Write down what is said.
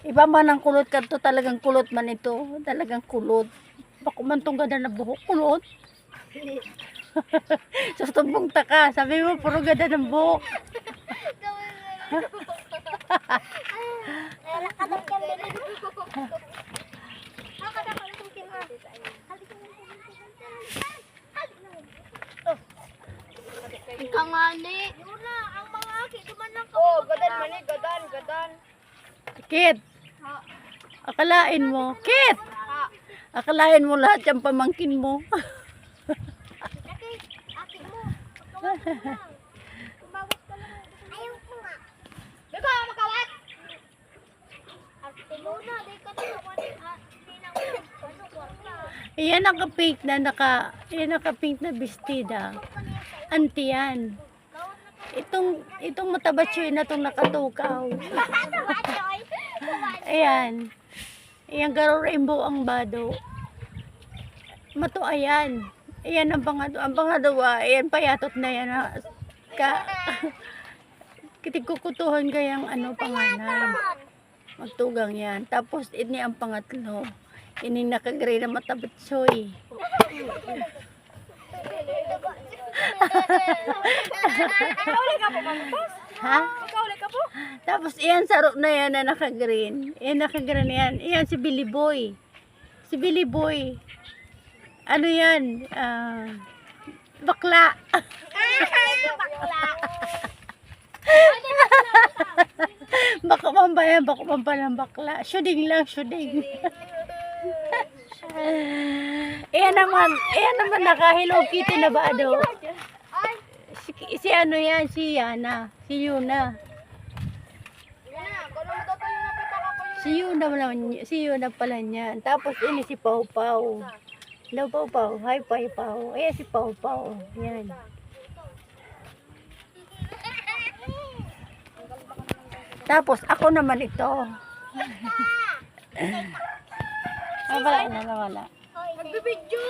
Iba man ang kulot kanto, talagang kulot man ito. Talagang kulot. Bako man tong ganda na buhok, kulot. Sa tumbong taka, sabi mo, puro ganda ng buhok. Kangani. Yuna, ang mga aki, duman lang ka. Oh, gadan mani, gadan. Kit, akalain mo, Kit! Akalain mo lahat yung pamangkin mo. Aki mo. Tumawag ka lang. Ayaw ko nga. Beba, makawat! Ate Luna, di ka tinawan. Hindi na ako. Ano, kwarta. Iyan naka-pink na bestida. Auntie yan. Itong matabatsoy na itong nakatukaw. Ayan. Ayan, garo rainbow ang bado. Mato, ayan. Ayan ang pangadawa. Ayan, payatot na yan. Kitikukutuhan kayang pangalan. Magtugang yan. Tapos, ini ang pangatlo. Ini nakagray na matabatsoy. Ha? Ikaw ka po? Tapos iyan saro na yan na naka-green. Iyan naka-green yan. Iyan si Billy Boy. Si Billy Boy. Ano yan? Bakla. Bakla. Bako man ba yan? Bako man pa ng bakla. Shooting lang, shooting. Iyan naman naka-Hello Kitty na ba ano? Si ano yan? Si Yana. Si Yuna. Si Yuna pala niyan. Tapos ini si Pau Pau. Hello Pau Pau. Hi Pau Pau. Ayan si Pau Pau. Yan. Tapos ako naman ito. Nawala na, nawala. Nagbibidyo